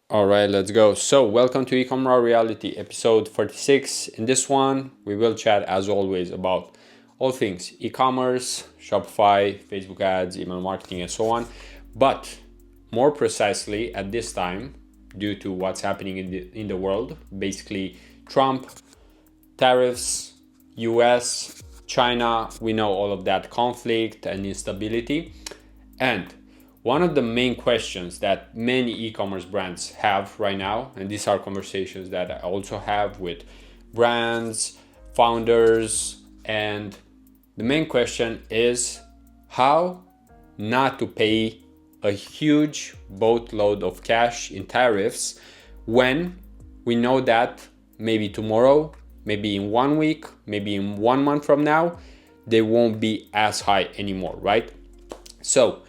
All right, let's go. So, welcome to eCom Raw Reality episode 46. In this one, we will chat as always about all things e-commerce, Shopify, Facebook ads, email marketing, and so on. But more precisely at this time, due to what's happening in the world, basically Trump, tariffs, US, China, we know all of that conflict and instability. And one of the main questions that many e-commerce brands have right now, and these are conversations that I also have with brands, founders, and the main question is how not to pay a huge boatload of cash in tariffs when we know that maybe tomorrow, maybe in 1 week, maybe in 1 month from now, they won't be as high anymore, right? So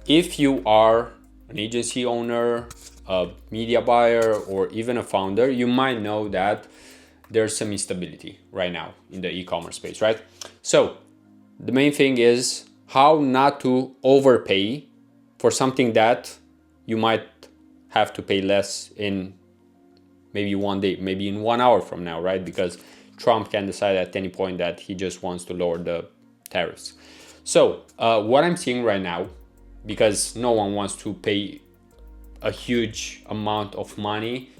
if you are an agency owner, a media buyer, or even a founder, you might know that there's some instability right now in the e-commerce space, right? So the main thing is how not to overpay for something that you might have to pay less in maybe one day, maybe in 1 hour from now, right? Because Trump can decide at any point that he just wants to lower the tariffs. So what I'm seeing right now, because no one wants to pay a huge amount of money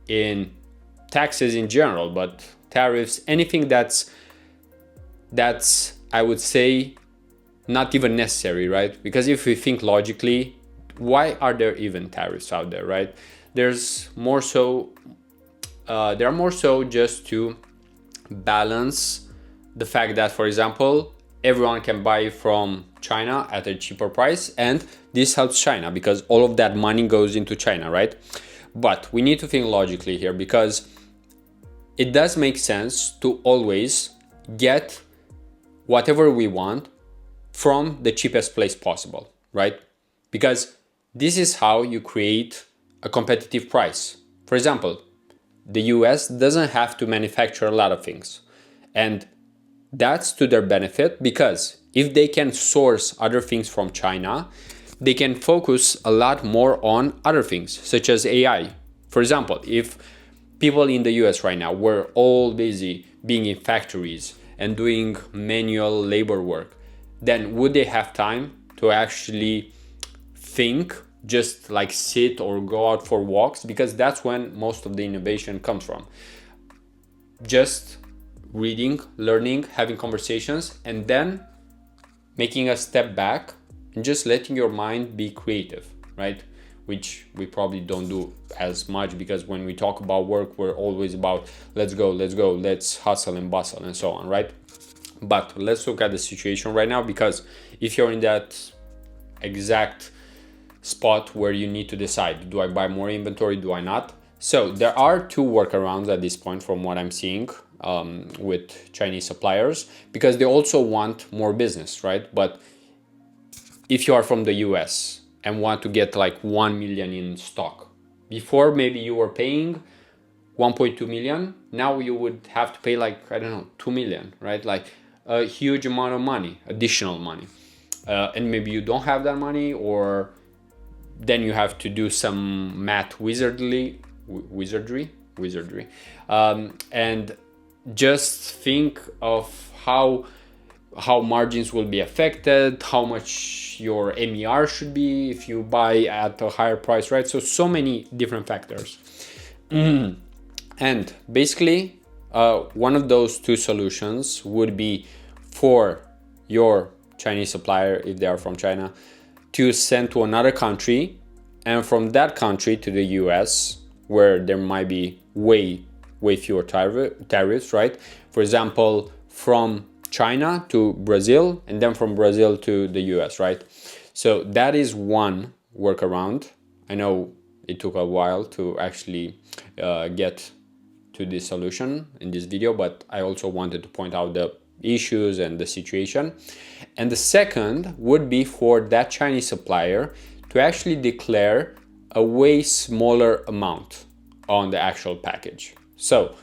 in taxes in general, but tariffs, anything that's I would say not even necessary, right? Because if we think logically, why are there even tariffs out there, right? There's more so they're more so just to balance the fact that, for example, everyone can buy from China at a cheaper price, and this helps China because all of that money goes into China, right? But we need to think logically here because it does make sense to always get whatever we want from the cheapest place possible, right? Because this is how you create a competitive price. For example, the US doesn't have to manufacture a lot of things, and that's to their benefit because if they can source other things from China, they can focus a lot more on other things, such as AI. For example, if people in the US right now were all busy being in factories and doing manual labor work, then would they have time to actually think, just like sit or go out for walks? Because that's when most of the innovation comes from. Just reading, learning, having conversations, and then making a step back and just letting your mind be creative, right? Which we probably don't do as much because when we talk about work, we're always about let's go, let's hustle and bustle and so on, right? But let's look at the situation right now, because if you're in that exact spot where you need to decide, do I buy more inventory, do I not? So there are two workarounds at this point from what I'm seeing with Chinese suppliers, because they also want more business, right? But if you are from the US and want to get like 1 million in stock, before maybe you were paying 1.2 million, now you would have to pay like, I don't know, 2 million, right? Like a huge amount of money, additional money. And maybe you don't have that money, or then you have to do some math wizardry, and just think of how margins will be affected, how much your MER should be if you buy at a higher price, right? So many different factors. And basically, one of those two solutions would be for your Chinese supplier, if they are from China, to send to another country, and from that country to the US, where there might be way fewer tariffs, right? For example, from China to Brazil, and then from Brazil to the US, right? So that is one workaround. I know it took a while to actually get to this solution in this video, but I also wanted to point out the issues and the situation. And the second would be for that Chinese supplier to actually declare a way smaller amount on the actual package. So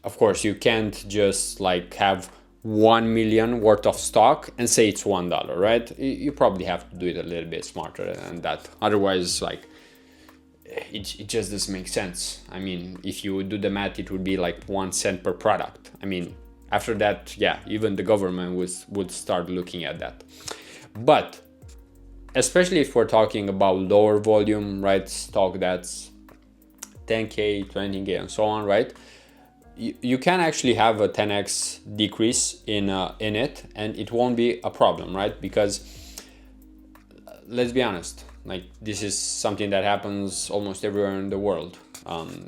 of course you can't just like have 1 million worth of stock and say it's $1, right? You probably have to do it a little bit smarter than that. Otherwise, like, it just doesn't make sense. I mean, if you do the math, it would be like 1 cent per product. I mean, after that, yeah, even the government would start looking at that. But especially if we're talking about lower volume, right, stock that's 10K, 20K, and so on, right? You can actually have a 10x decrease in it, and it won't be a problem, right? Because let's be honest, like this is something that happens almost everywhere in the world,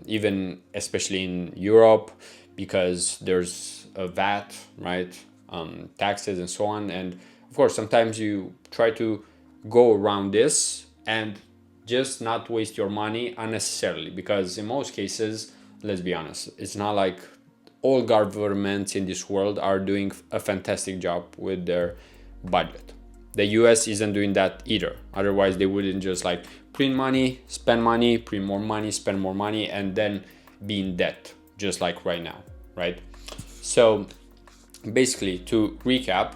even especially in Europe, because there's a VAT, right? Taxes and so on, and of course sometimes you try to go around this and just not waste your money unnecessarily, because in most cases, let's be honest, it's not like all governments in this world are doing a fantastic job with their budget. The US isn't doing that either. Otherwise, they wouldn't just like print money, print more money, spend more money, and then be in debt, just like right now, right? So basically, to recap,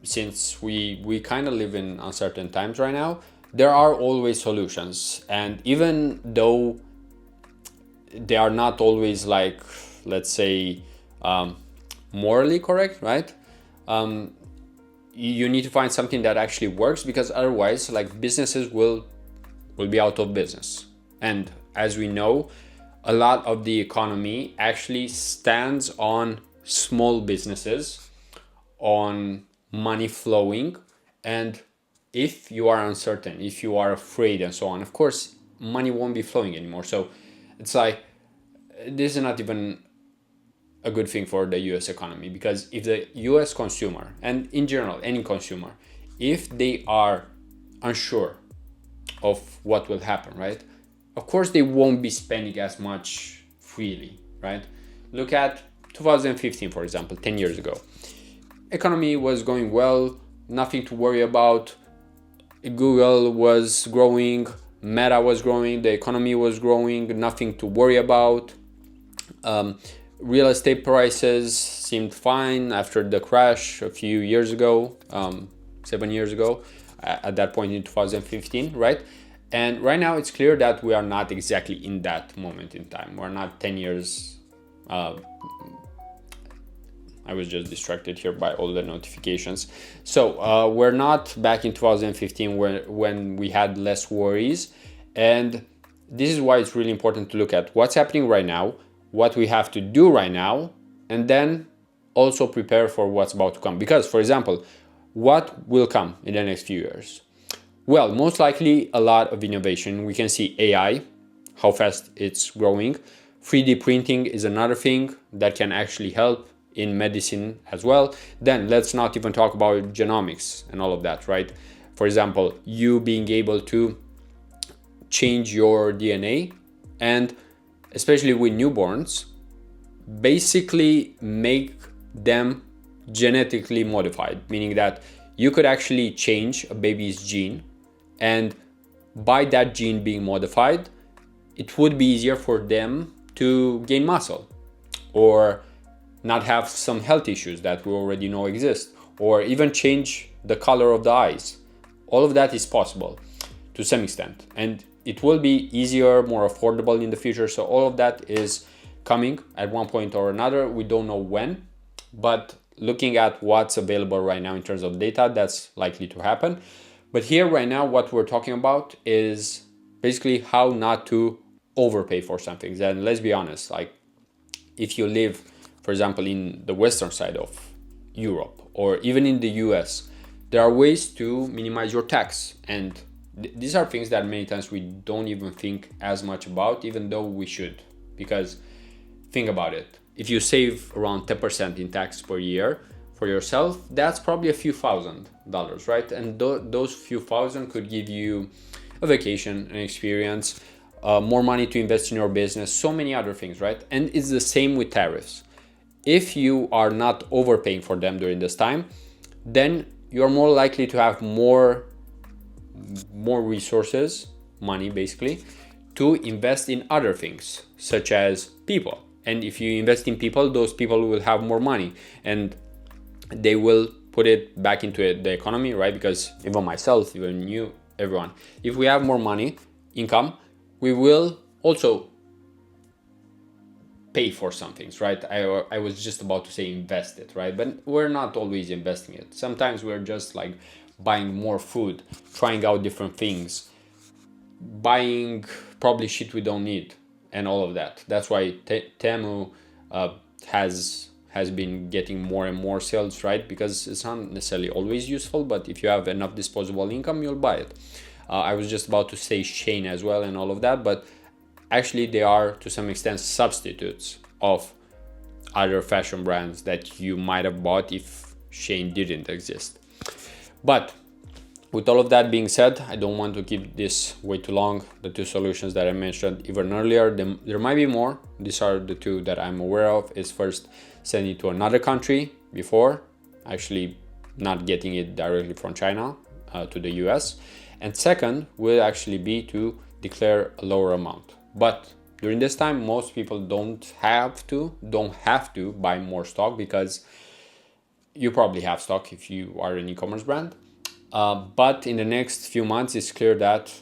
since we kind of live in uncertain times right now, there are always solutions. And even though they are not always like, let's say, morally correct, right? You need to find something that actually works, because otherwise, like, businesses will be out of business. And as we know, a lot of the economy actually stands on small businesses, on money flowing, and if you are uncertain, if you are afraid and so on, of course money won't be flowing anymore. So it's like, this is not even a good thing for the US economy, because if the US consumer, and in general any consumer, if they are unsure of what will happen, right, of course they won't be spending as much freely, right? Look at 2015, for example, 10 years ago. Economy was going well, nothing to worry about. Google was growing, Meta was growing, the economy was growing, nothing to worry about. Real estate prices seemed fine after the crash a few years ago, 7 years ago, at that point in 2015, right? And right now it's clear that we are not exactly in that moment in time. We're not 10 years. I was just distracted here by all the notifications. So we're not back in 2015 when we had less worries. And this is why it's really important to look at what's happening right now, what we have to do right now, and then also prepare for what's about to come. Because, for example, what will come in the next few years? Well, most likely a lot of innovation. We can see AI, how fast it's growing. 3D printing is another thing that can actually help in medicine as well. Then let's not even talk about genomics and all of that, right? For example, you being able to change your DNA, and especially with newborns, basically make them genetically modified, meaning that you could actually change a baby's gene, and by that gene being modified, it would be easier for them to gain muscle, or not have some health issues that we already know exist, or even change the color of the eyes. All of that is possible to some extent, and it will be easier, more affordable in the future. So all of that is coming at one point or another. We don't know when, but looking at what's available right now in terms of data, that's likely to happen. But here right now, what we're talking about is basically how not to overpay for some things. And let's be honest, like if you live, for example, in the western side of Europe or even in the US, there are ways to minimize your tax. And these are things that many times we don't even think as much about, even though we should. Because think about it. If you save around 10% in tax per year for yourself, that's probably a few $1,000s, right? And those few thousand could give you a vacation, an experience, more money to invest in your business, so many other things, right? And it's the same with tariffs. If you are not overpaying for them during this time, then you're more likely to have more resources, money basically, to invest in other things, such as people. And if you invest in people, those people will have more money and they will put it back into the economy, right? Because even myself, even you, everyone, if we have more money, income, we will also pay for some things, right? I was just about to say invest it, right? But we're not always investing it. Sometimes we're just like buying more food, trying out different things, buying probably shit we don't need, and all of that. That's why Temu has been getting more and more sales, right? Because it's not necessarily always useful, but if you have enough disposable income, you'll buy it. I was just about to say Shane as well and all of that, but actually they are to some extent substitutes of other fashion brands that you might have bought if Shane didn't exist. But with all of that being said, I don't want to keep this way too long. The two solutions that I mentioned even earlier, there might be more. These are the two that I'm aware of. Is first sending to another country before actually not getting it directly from China to the US. And second will actually be to declare a lower amount. But during this time, most people don't have to buy more stock, because you probably have stock if you are an e-commerce brand. But in the next few months, it's clear that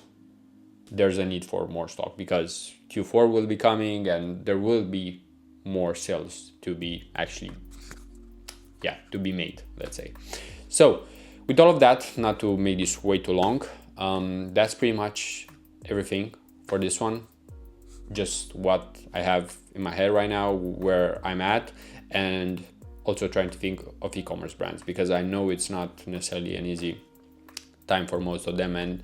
there's a need for more stock, because Q4 will be coming and there will be more sales to be made, let's say. So with all of that, not to make this way too long, that's pretty much everything for this one. Just what I have in my head right now, where I'm at, and also trying to think of e-commerce brands, because I know it's not necessarily an easy time for most of them, and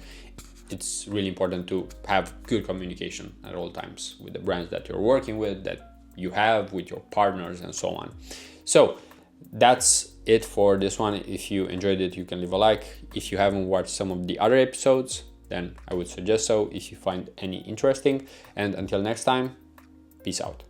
it's really important to have good communication at all times with the brands that you're working with, that you have with your partners, and so on. So that's it for this one. If you enjoyed it, you can leave a like. If you haven't watched some of the other episodes, then I would suggest so if you find any interesting. And until next time, peace out.